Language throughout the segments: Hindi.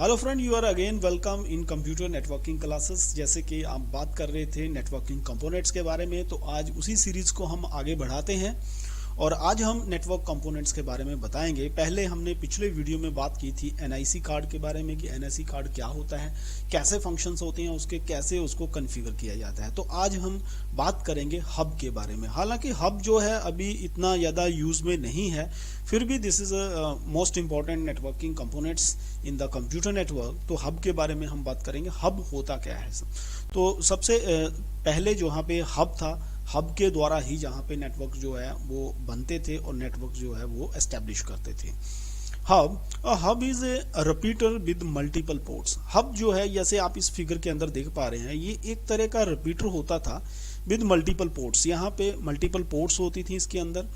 Hello friend, you are again welcome in computer networking classes. जैसे कि आप बात कर रहे थे नेटवर्किंग कंपोनेंट्स के बारे में, तो आज उसी सीरीज को हम आगे बढ़ाते हैं और आज हम नेटवर्क कंपोनेंट्स के बारे में बताएंगे। पहले हमने पिछले वीडियो में बात की थी एनआईसी कार्ड के बारे में कि एनआईसी कार्ड क्या होता है, कैसे फंक्शंस होते हैं उसके, कैसे उसको कॉन्फ़िगर किया जाता है। तो आज हम बात करेंगे हब के बारे में। हालांकि हब जो है अभी इतना ज़्यादा यूज में नहीं है, फिर भी this is most important networking components in the computer network. तो हब के बारे में हम बात करेंगे। हब होता क्या है? तो सबसे पहले जो यहाँ पे हब था, हब के द्वारा ही जहाँ पे नेटवर्क जो है वो बनते थे और नेटवर्क जो है वो एस्टेब्लिश करते थे। Hub is a repeater with multiple ports. Hub जो है, जैसे आप इस फिगर के अंदर देख पा रहे हैं, ये एक तरह का रिपीटर होता था विद मल्टीपल पोर्ट्स। यहाँ पे मल्टीपल पोर्ट्स होती थी इसके अंदर।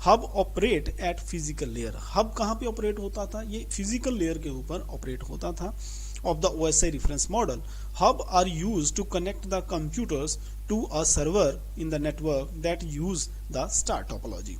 Hub operate at physical layer. Hub कहाँ पे ऑपरेट होता था? ये फिजिकल लेयर के ऊपर ऑपरेट होता था of the OSI reference model. Hub are used to connect the computers to a server in the network that use the star topology.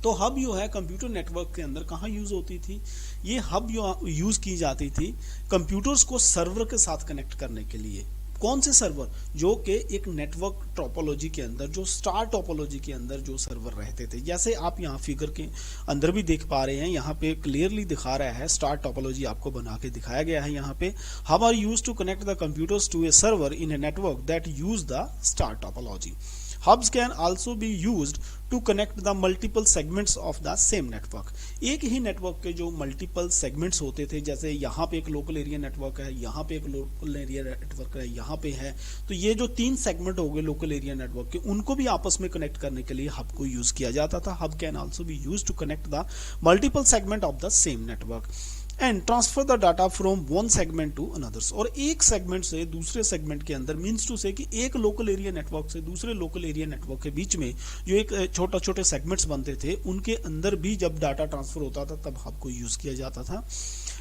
तो हब जो है कंप्यूटर नेटवर्क के अंदर कहाँ यूज होती थी? ये हब यूज की जाती थी कंप्यूटर्स को सर्वर के साथ कनेक्ट करने के लिए। कौन से सर्वर? जो कि एक नेटवर्क टोपोलॉजी के अंदर, जो स्टार टोपोलॉजी के अंदर जो सर्वर रहते थे। जैसे आप यहाँ फिगर के अंदर भी देख पा रहे हैं, यहाँ पे क्लियरली दिखा रहा है, स्टार टोपोलॉजी आपको बना के दिखाया गया है यहाँ पे। Hub are used to connect the computers to a server in a network that use the star topology. Hubs can also be used to connect the multiple segments of the same network. एक ही नेटवर्क के जो मल्टीपल सेगमेंट्स होते थे, जैसे यहाँ पे एक लोकल एरिया नेटवर्क है, यहाँ पे एक लोकल एरिया नेटवर्क है, यहाँ पे है, तो ये जो तीन सेगमेंट हो गए लोकल एरिया नेटवर्क के, उनको भी आपस में कनेक्ट करने के लिए हब को यूज किया जाता था. Hub can also be use to connect the multiple segment of the same network and transfer the data from one segment to anothers. और एक सेगमेंट से दूसरे सेगमेंट के अंदर, मीन्स टू से कि एक लोकल एरिया नेटवर्क से दूसरे लोकल एरिया नेटवर्क के बीच में जो एक छोटा छोटे सेगमेंट्स बनते थे, उनके अंदर भी जब डाटा ट्रांसफर होता था तब हब को यूज किया जाता था.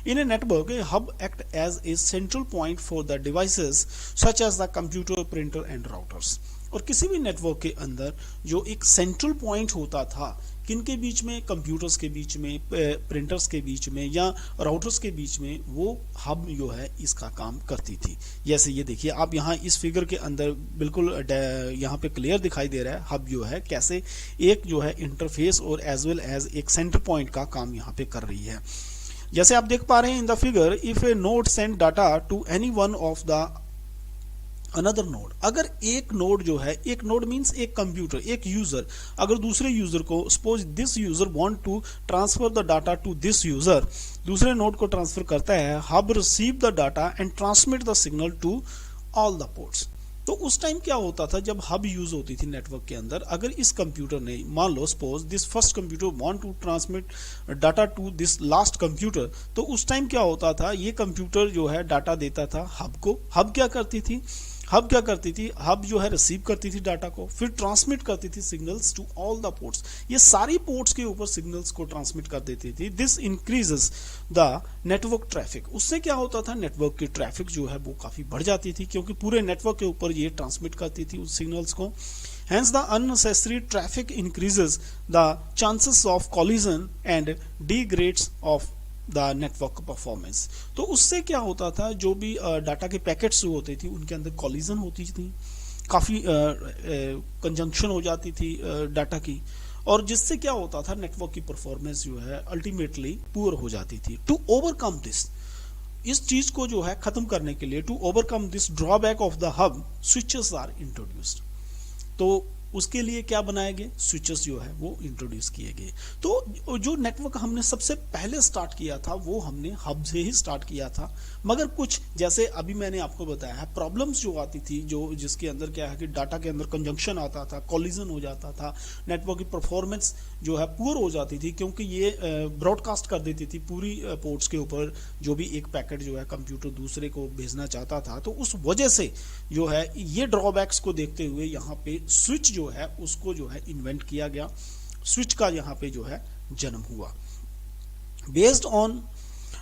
In a network, a hub act as a central point for the devices such as the computer, printer and routers. और किसी भी नेटवर्क के अंदर जो एक सेंट्रल पॉइंट होता था, किनके बीच में? कंप्यूटर्स के बीच में, प्रिंटर्स के बीच में या राउटर्स के बीच में, वो हब जो है इसका काम करती थी. जैसे ये देखिए आप यहाँ इस फिगर के अंदर बिल्कुल यहाँ पे क्लियर दिखाई दे रहा है हब जो है कैसे एक जो है इंटरफेस और एज वेल एज एक सेंटर पॉइंट का काम यहाँ पे कर रही है. जैसे आप देख पा रहे हैं in the figure, if a node send data to any one of the another node. अगर एक नोड जो है, एक नोड मीन्स एक कंप्यूटर, एक यूजर, अगर दूसरे यूजर को, suppose this user want to transfer the data to this user, दूसरे नोड को ट्रांसफर करता है, hub receive the data and transmit the signal to all the ports. तो उस टाइम क्या होता था जब हब यूज होती थी नेटवर्क के अंदर, अगर इस कंप्यूटर ने, मान लो suppose this first computer want to transmit data to this last computer, तो उस टाइम क्या होता था, ये कंप्यूटर जो है डाटा देता था हब को. हब क्या करती थी? हब जो है रिसीव करती थी डाटा को, फिर ट्रांसमिट करती थी signals to all the ports. ये सारी पोर्ट्स के ऊपर सिग्नल्स को ट्रांसमिट कर देती थी. This increases the network traffic. उससे क्या होता था, नेटवर्क की ट्रैफिक जो है वो काफी बढ़ जाती थी, क्योंकि पूरे नेटवर्क के ऊपर ये ट्रांसमिट करती थी उस सिग्नल्स को. Hence the unnecessary traffic increases the chances of collision and degrades of the network performance. तो उससे क्या होता था, जो भी डाटा के पैकेट्स जो होते थे उनके अंदर कॉलिजन होती थी, काफ़ी कंजंक्शन हो जाती थी डाटा की, और जिससे क्या होता था, नेटवर्क की परफॉर्मेंस जो है अल्टीमेटली पुअर हो जाती थी. टू ओवरकम दिस, इस चीज को जो है खत्म करने के लिए, to overcome this drawback of the hub, switches are introduced. तो उसके लिए क्या बनाए गए? स्विचेस जो है वो इंट्रोड्यूस किए गए. तो जो नेटवर्क हमने सबसे पहले स्टार्ट किया था वो हमने हब से ही स्टार्ट किया था. मगर कुछ, जैसे अभी मैंने आपको बताया है, प्रॉब्लम्स जो आती थी, जो जिसके अंदर क्या है कि डाटा के अंदर कंजंक्शन आता था, कॉलिजन हो जाता था, नेटवर्क की परफॉर्मेंस जो है पुअर हो जाती थी, क्योंकि ये ब्रॉडकास्ट कर देती थी पूरी पोर्ट्स के ऊपर जो भी एक पैकेट जो है कंप्यूटर दूसरे को भेजना चाहता था. तो उस वजह से जो है ये ड्रॉबैक्स को देखते हुए यहाँ पे स्विच जो है उसको जो है इन्वेंट किया गया. स्विच का यहाँ पे जो है जन्म हुआ. Based on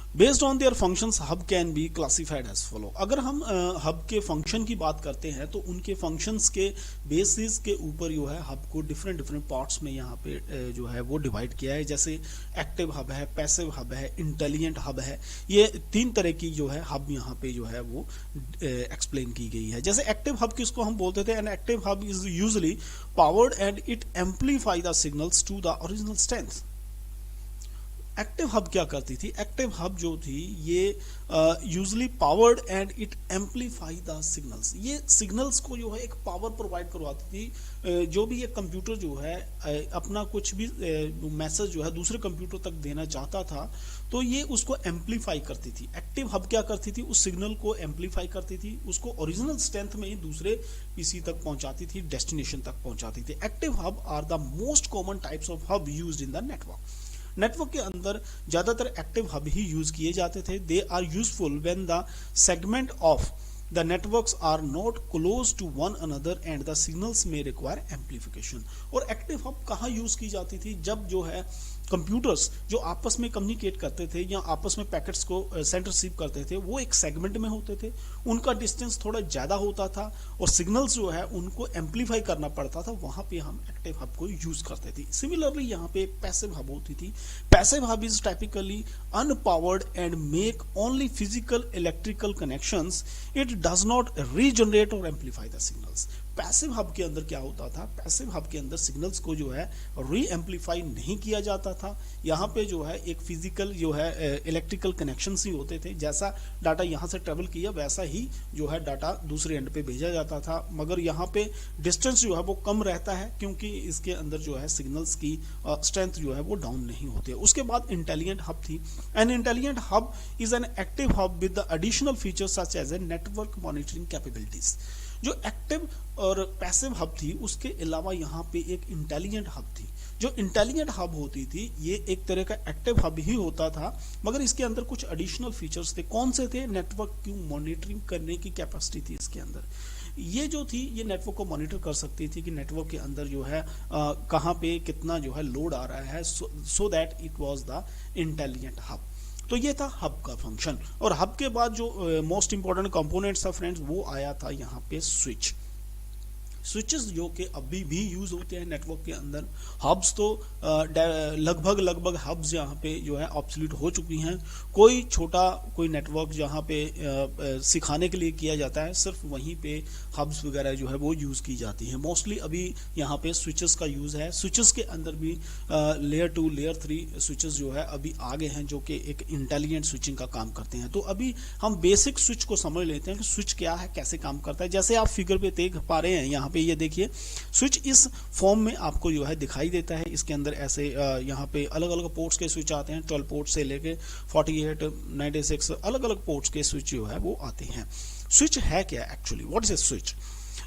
based on their functions hub can be classified as follow. अगर हम हब के फंक्शन की बात करते हैं तो उनके फंक्शंस के बेसिस के ऊपर जो है हब को डिफरेंट डिफरेंट पार्ट्स में यहाँ पे जो है वो डिवाइड किया है। जैसे एक्टिव हब है, पैसिव हब है, इंटेलिजेंट हब है। ये 3 तरह की जो है हब यहाँ पे जो है वो एक्सप्लेन की गई है। जैसे एक्टिव हब किसको हम बोलते थे, an active hub is usually powered and it amplify the signals to the original strength. Active hub क्या करती थी, एक्टिव हब जो थी ये usually powered and it amplify the signals. ये सिग्नल्स को जो है एक पावर प्रोवाइड करवाती थी। जो भी ये कंप्यूटर जो है अपना कुछ भी मैसेज जो है दूसरे कंप्यूटर तक देना चाहता था तो ये उसको एम्पलीफाई करती थी। एक्टिव हब क्या करती थी, उस सिग्नल को एम्पलीफाई करती थी, उसको ओरिजिनल स्ट्रेंथ में ही दूसरे पीसी तक पहुंचाती थी, डेस्टिनेशन तक पहुंचाती थी। Active hub are the most common types of hub used in the network. Network के अंदर ज्यादातर एक्टिव हब ही यूज किए जाते थे। They are useful when the segment of the networks are not close to one another and the signals may require amplification. और एक्टिव हब कहाँ यूज की जाती थी, जब जो है कंप्यूटर्स जो आपस में कम्युनिकेट करते थे या आपस में पैकेट्स को सेंड रिसीव करते थे वो एक सेगमेंट में होते थे, उनका डिस्टेंस थोड़ा ज्यादा होता था और सिग्नल्स जो है उनको एम्पलीफाई करना पड़ता था, वहां पे हम एक्टिव हब को यूज करते थे। सिमिलरली यहाँ पे एक पैसिव हब होती थी। Passive hub is typically unpowered and make only physical electrical connections, it does not regenerate और amplify the signals. Passive hub के अंदर क्या होता था, पैसिव हब के अंदर सिग्नल्स को जो है री एम्पलीफाई नहीं किया जाता था। यहाँ पे जो है एक फिजिकल जो है इलेक्ट्रिकल कनेक्शंस ही होते थे। जैसा डाटा यहाँ से ट्रेवल किया वैसा ही जो है डाटा दूसरे एंड पे भेजा जाता था, मगर यहाँ पे डिस्टेंस जो है वो कम रहता है क्योंकि इसके अंदर जो है सिग्नल्स की स्ट्रेंथ जो है वो डाउन नहीं होती है। उसके बाद इंटेलिजेंट हब थी। An intelligent hub is an active hub with the additional features such as a network monitoring capabilities. जो एक्टिव और पैसिव हब थी उसके अलावा यहाँ पे एक इंटेलिजेंट हब थी। जो इंटेलिजेंट हब होती थी ये एक तरह का एक्टिव हब ही होता था, मगर इसके अंदर कुछ एडिशनल फीचर्स थे। कौन से थे, नेटवर्क की मॉनिटरिंग करने की कैपेसिटी थी इसके अंदर। ये जो थी ये नेटवर्क को मॉनिटर कर सकती थी कि नेटवर्क के अंदर जो है कहाँ पे कितना जो है लोड आ रहा है, so that it was the intelligent hub. तो ये था हब का फंक्शन। और हब के बाद जो मोस्ट इंपॉर्टेंट कंपोनेंट्स था फ्रेंड्स वो आया था यहाँ पे स्विच। स्विचेस जो कि अभी भी यूज होते हैं नेटवर्क के अंदर। हब्स तो लगभग हब्स यहाँ पे जो है ऑब्सोल्यूट हो चुकी हैं। कोई छोटा कोई नेटवर्क जहाँ पे सिखाने के लिए किया जाता है सिर्फ वहीं पे हब्स वगैरह जो है वो यूज की जाती है। मोस्टली अभी यहाँ पे स्विचेस का यूज है। स्विचेस के अंदर भी लेयर 2 लेयर 3 स्विचेस जो है अभी आगे हैं जो कि एक इंटेलिजेंट स्विचिंग का काम करते हैं। तो अभी हम बेसिक स्विच को समझ लेते हैं कि स्विच क्या है, कैसे काम करता है। जैसे आप फिगर पे देख पा रहे हैं यहाँ पे ये देखिए स्विच इस फॉर्म में आपको जो है दिखाई देता है। इसके अंदर ऐसे यहाँ पे अलग अलग पोर्ट्स के स्विच आते हैं। 12 पोर्ट से लेके 48 96 अलग अलग पोर्ट्स के स्विच जो है वो आते हैं। स्विच है क्या actually, what is a switch?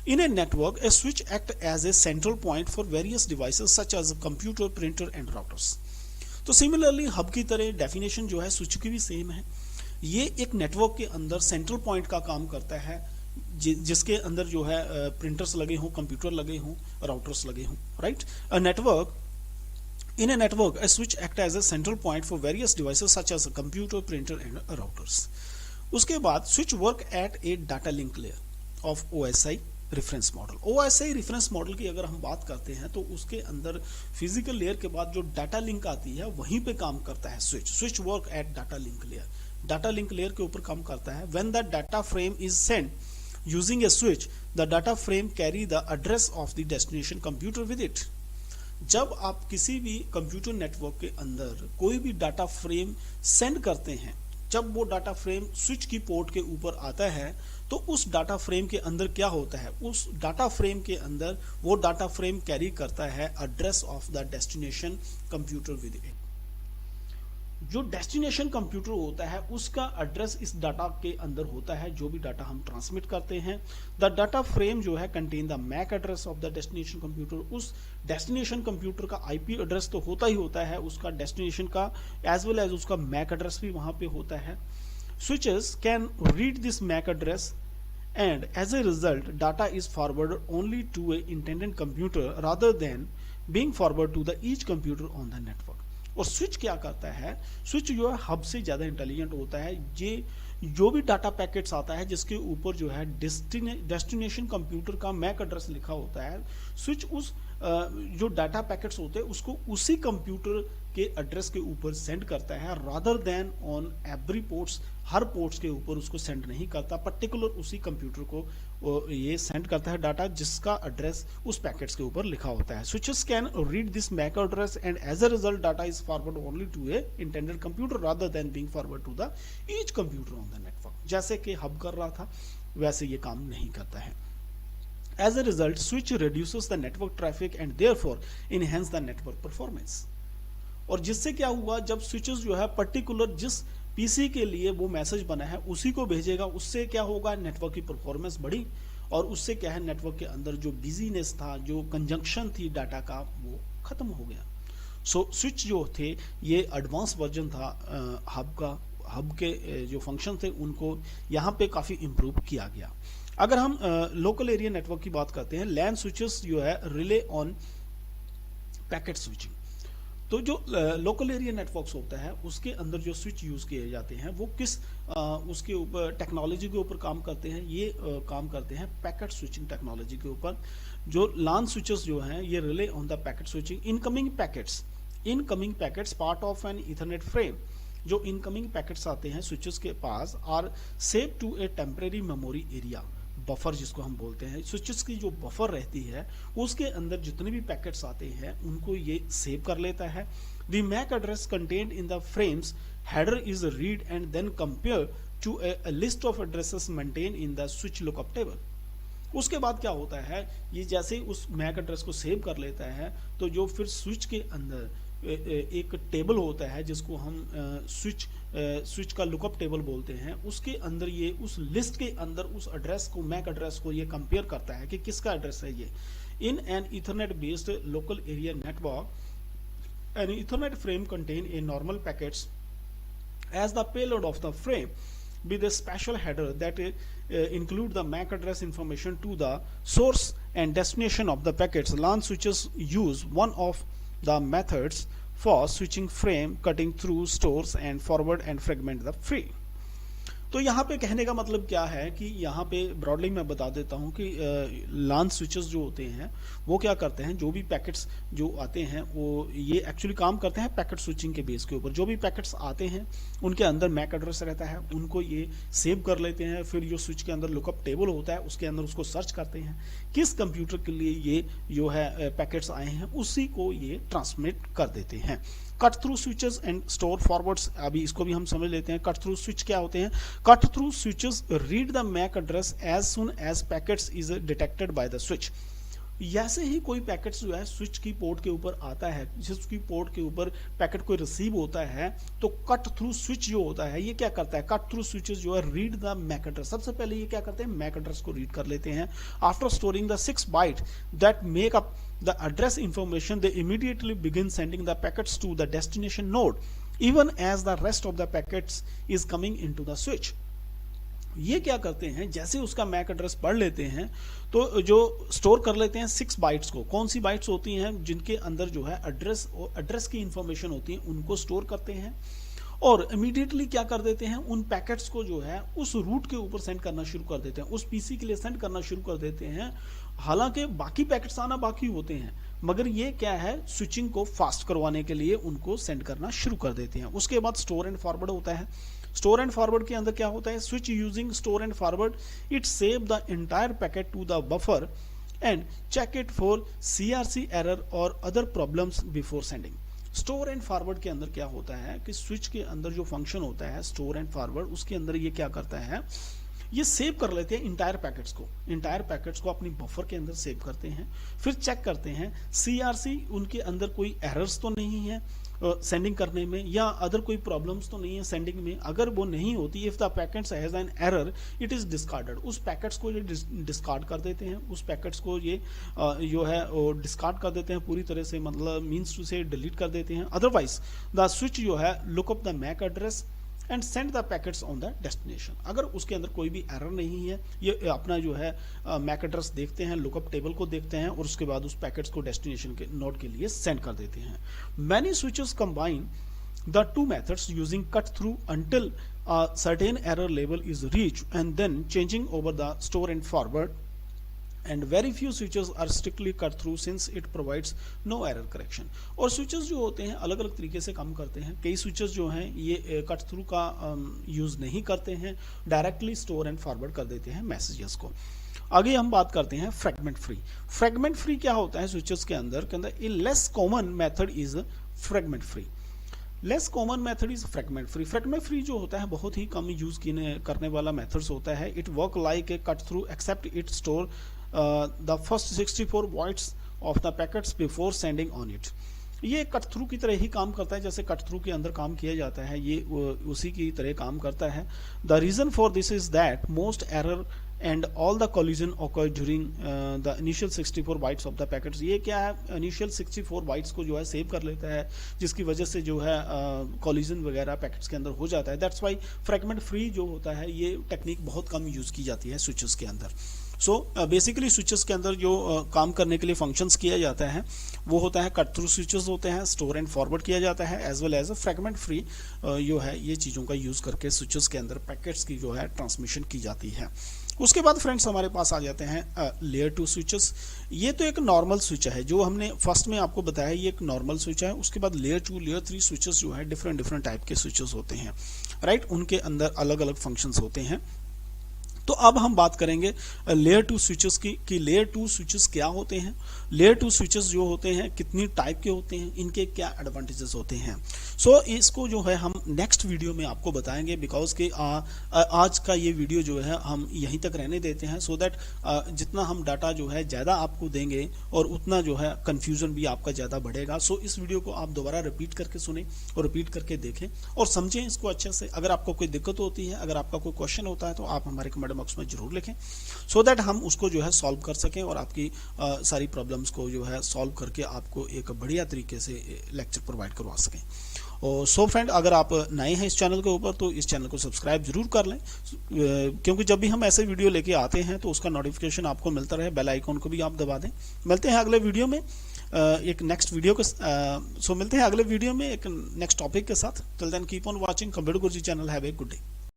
In a network, a switch acts as a central point for various devices such as a computer, printer and routers. तो सिमिलरली हब की तरह डेफिनेशन जो है स्विच की भी सेम है। ये एक नेटवर्क के अंदर सेंट्रल पॉइंट का काम करता है जिसके अंदर जो है प्रिंटर्स लगे हों, कंप्यूटर लगे हों, राउटर्स लगे हों, right. A network In a network, a switch acts as a central point for various devices such as a computer, printer and routers. उसके बाद switch work at a data link layer of OSI reference model. OSI reference model की अगर हम बात करते हैं तो उसके अंदर फिजिकल लेयर के बाद जो डाटा लिंक आती है वहीं पे काम करता है switch. Switch work at data link layer, data link layer के ऊपर काम करता है। When the data frame is sent using a switch, the data frame carry the address of the destination computer with it. जब आप किसी भी कंप्यूटर नेटवर्क के अंदर कोई भी डाटा फ्रेम सेंड करते हैं, जब वो डाटा फ्रेम स्विच की पोर्ट के ऊपर आता है तो उस डाटा फ्रेम के अंदर क्या होता है, उस डाटा फ्रेम के अंदर वो डाटा फ्रेम कैरी करता है address of the destination computer with it. जो डेस्टिनेशन कंप्यूटर होता है उसका एड्रेस इस डाटा के अंदर होता है जो भी डाटा हम ट्रांसमिट करते हैं। द डाटा फ्रेम जो है contain the MAC address of the destination computer. उस डेस्टिनेशन कंप्यूटर का आईपी एड्रेस तो होता ही होता है, उसका डेस्टिनेशन का एज वेल एज उसका मैक एड्रेस भी वहां पे होता है। Switches can read this MAC address and as a result data is forwarded only to a intended computer rather than being forwarded to the each computer on the network. और स्विच क्या करता है, स्विच जो है हब से ज़्यादा इंटेलिजेंट होता है। ये जो भी डाटा पैकेट्स आता है जिसके ऊपर जो है डेस्टिनेशन कंप्यूटर का मैक एड्रेस लिखा होता है, स्विच उस जो डाटा पैकेट्स होते हैं उसको उसी कंप्यूटर के एड्रेस के ऊपर सेंड करता है, rather than on every ports, her ports के ऊपर उसको सेंड नहीं करता, पर्टिकुलर उसी कंप्यूटर को ये सेंड करता है डाटा जिसका एड्रेस उस पैकेट्स के ऊपर लिखा होता है। Switches can read this MAC address and as a result data is forward only to a intended computer rather than being forward to the each computer on the network. जैसे कि हब कर रहा था वैसे ये काम नहीं करता है। As a result, switch reduces the network traffic and therefore enhance the network performance। और जिससे क्या हुआ, जब स्विचेस जो है पर्टिकुलर जिस पीसी के लिए वो मैसेज बना है उसी को भेजेगा, उससे क्या होगा, नेटवर्क की परफॉर्मेंस बढ़ी और उससे क्या है, नेटवर्क के अंदर जो बिजीनेस था, जो कंजंक्शन थी डाटा का, वो खत्म हो गया। सो स्विच जो थे ये एडवांस वर्जन था हब का। हब के जो फंक्शन थे उनको यहाँ पे काफ़ी इम्प्रूव किया गया। अगर हम लोकल एरिया नेटवर्क की बात करते हैं, लैन स्विचेस जो है रिले ऑन पैकेट स्विचिंग। तो जो लोकल एरिया नेटवर्क्स होता है उसके अंदर जो स्विच यूज किए जाते हैं वो किस उसके ऊपर टेक्नोलॉजी के ऊपर काम करते हैं, ये काम करते हैं पैकेट स्विचिंग टेक्नोलॉजी के ऊपर। जो लैन स्विचेस जो हैं ये relay on the packet switching. Incoming packets part of an Ethernet frame, जो इनकमिंग पैकेट्स आते हैं स्विचेस के पास, are saved to a temporary memory area, buffer जिसको हम बोलते हैं। स्विचेस की जो बफर रहती है उसके अंदर जितने भी पैकेट्स आते हैं उनको ये सेव कर लेता है। The MAC address contained in the frames header is read and then compare to a list of addresses maintain in the switch lookup table. उसके बाद क्या होता है, ये जैसे उस मैक एड्रेस को सेव कर लेता है तो जो फिर स्विच के अंदर एक टेबल होता है जिसको हम स्विच का लुकअप टेबल बोलते हैं, उसके अंदर ये उस लिस्ट के अंदर उस एड्रेस को, मैक एड्रेस को ये कंपेयर करता है कि किसका एड्रेस है ये। In an Ethernet based local area network an Ethernet frame contain a normal packets as the payload of the frame with a special header that include the MAC address information to the source and destination of the packets. LAN switches use one of the methods for switching frame, cutting through stores and forward and fragment the frame। तो यहाँ पे कहने का मतलब क्या है कि यहाँ पे ब्रॉडली मैं बता देता हूँ कि लैन स्विचेस जो होते हैं वो क्या करते हैं, जो भी पैकेट्स जो आते हैं वो ये एक्चुअली काम करते हैं पैकेट स्विचिंग के बेस के ऊपर। जो भी पैकेट्स आते हैं उनके अंदर मैक एड्रेस रहता है, उनको ये सेव कर लेते हैं, फिर जो स्विच के अंदर लुकअप टेबल होता है उसके अंदर उसको सर्च करते हैं किस कंप्यूटर के लिए ये जो है पैकेट्स आए हैं, उसी को ये ट्रांसमिट कर देते हैं। Cut through switches and store forwards, अभी इसको भी हम समझ लेते हैं। कट थ्रू स्विच क्या होते हैं? Cut through switches read the MAC address as soon as packets is detected by the switch. जैसे ही कोई पैकेट जो है स्विच की पोर्ट के ऊपर आता है, स्विच की पोर्ट के ऊपर पैकेट कोई रिसीव होता है तो कट थ्रू स्विच जो होता है ये क्या करता है, कट थ्रू स्विचेस जो है रीड द मैक एड्रेस। सबसे पहले ये क्या करते हैं, मैक एड्रेस को रीड कर लेते हैं। After storing the 6 byte that make up the address information, they immediately begin sending the packets to the destination node even as the rest of the packets is coming into the switch। ये क्या करते हैं, जैसे उसका मैक एड्रेस पढ़ लेते हैं तो जो स्टोर कर लेते हैं 6 बाइट्स को। कौन सी बाइट्स होती हैं, जिनके अंदर जो है एड्रेस की इंफॉर्मेशन होती है उनको स्टोर करते हैं और इमीडिएटली क्या कर देते हैं, उन पैकेट्स को जो है उस रूट के ऊपर सेंड करना शुरू कर देते हैं, उस पीसी के लिए सेंड करना शुरू कर देते हैं। हालांकि बाकी पैकेट्स आना बाकी होते हैं मगर ये क्या है, स्विचिंग को फास्ट करवाने के लिए उनको सेंड करना शुरू कर देते हैं। उसके बाद स्टोर एंड फॉरवर्ड होता है। स्टोर एंड फॉरवर्ड के अंदर क्या होता है, switch using store and forward it save the entire packet to the buffer and check it for CRC error और other problems before sending. Store and forward के अंदर क्या होता है कि स्विच के अंदर जो फंक्शन होता है स्टोर एंड फॉरवर्ड, उसके अंदर ये क्या करता है, ये सेव कर लेते हैं इंटायर पैकेट्स को अपनी बफर के अंदर सेव करते हैं। फिर चेक करते हैं CRC उनके अंदर कोई एरर्स तो नहीं है सेंडिंग करने में, या अदर कोई प्रॉब्लम्स तो नहीं है सेंडिंग में। अगर वो नहीं होती, if the packets has an error it is discarded, उस पैकेट्स को ये डिस्कार्ड कर देते हैं, उस पैकेट्स को ये जो है डिस्कार्ड कर देते हैं पूरी तरह से, मतलब मीन्स टू से डिलीट कर देते हैं। अदरवाइज द स्विच जो है look up the MAC address and send the packets on the destination. अगर उसके अंदर कोई भी एरर नहीं है, ये अपना जो है मैक एड्रेस देखते हैं, लुकअप टेबल को देखते हैं और उसके बाद उस पैकेट्स को डेस्टिनेशन के नोड के लिए सेंड कर देते हैं। Many switches combine the two methods using cut through until a certain error level is reached and then changing over the store and forward, and very few switches are strictly cut through since it provides no error correction। और switches जो होते हैं अलग अलग तरीके से काम करते हैं। कई switches जो हैं ये कट थ्रू का यूज नहीं करते हैं, डायरेक्टली स्टोर एंड फॉरवर्ड कर देते हैं मैसेजेस को। आगे हम बात करते हैं फ्रेगमेंट फ्री। फ्रेगमेंट फ्री क्या होता है स्विचेस के अंदर a less common method is fragment free. Less common method is fragment free. Fragment free जो होता है बहुत ही कम यूज करने वाला मेथड्स होता है। It work like a cut through except it store the first 64 bytes of the packets before sending on it. ये कट थ्रू की तरह ही काम करता है, जैसे कट थ्रू के अंदर काम किया जाता है, ये उसी की तरह काम करता है। The reason for this is that most error and all the collision occur during the initial 64 bytes of the packets। ये क्या है, initial 64 bytes को जो है सेव कर लेता है, जिसकी वजह से जो है collision वगैरह पैकेट्स के अंदर हो जाता है। दैट्स वाई फ्रेगमेंट फ्री जो होता है ये टेक्निक बहुत कम यूज की जाती है स्विचेस के अंदर। सो बेसिकली स्विचेस के अंदर जो काम करने के लिए फंक्शंस किया जाता है वो होता है कट थ्रू स्विचेस होते हैं, स्टोर एंड फॉरवर्ड किया जाता है, as well as fragment free जो है ये चीज़ों का यूज करके स्विचेस के अंदर पैकेट्स की जो है ट्रांसमिशन की जाती है। उसके बाद फ्रेंड्स हमारे पास आ जाते हैं लेयर 2 स्विचेस। ये तो एक नॉर्मल स्विच है, जो हमने फर्स्ट में आपको बताया ये एक नॉर्मल स्विच है। उसके बाद लेयर 2 लेयर 3 स्विचेस जो है डिफरेंट टाइप के स्विचेस होते हैं, राइट। उनके अंदर अलग अलग फंक्शंस होते हैं। तो अब हम बात करेंगे लेयर 2 स्विचेस की कि लेयर 2 स्विचेस क्या होते हैं, लेयर 2 स्विचेस जो होते हैं कितनी टाइप के होते हैं, इनके क्या एडवांटेजेस होते हैं। सो इसको जो है हम नेक्स्ट वीडियो में आपको बताएंगे, बिकॉज कि आज का ये वीडियो जो है हम यहीं तक रहने देते हैं, सो दैट जितना हम डाटा जो है ज़्यादा आपको देंगे और उतना जो है कन्फ्यूजन भी आपका ज़्यादा बढ़ेगा। सो इस वीडियो को आप दोबारा रिपीट करके सुने और रिपीट करके देखें और समझें इसको अच्छे से। अगर आपको कोई दिक्कत होती है, अगर आपका कोई क्वेश्चन होता है तो आप हमारे कमेंट बॉक्स में जरूर लिखें, सो दैट हम उसको जो है सॉल्व कर सकें और आपकी सारी प्रॉब्लम्स को जो है सॉल्व करके आपको एक बढ़िया तरीके से लेक्चर प्रोवाइड करवा सकें। और सो फ्रेंड, अगर आप नए हैं इस चैनल के ऊपर तो इस चैनल को सब्सक्राइब जरूर कर लें, क्योंकि जब भी हम ऐसे वीडियो लेके आते हैं तो उसका नोटिफिकेशन आपको मिलता रहे। बेल आइकॉन को भी आप दबा दें। मिलते हैं अगले वीडियो में एक नेक्स्ट वीडियो के मिलते हैं अगले वीडियो में एक नेक्स्ट टॉपिक के साथ। Till then keep on watching computer Guruji channel. Have a good day.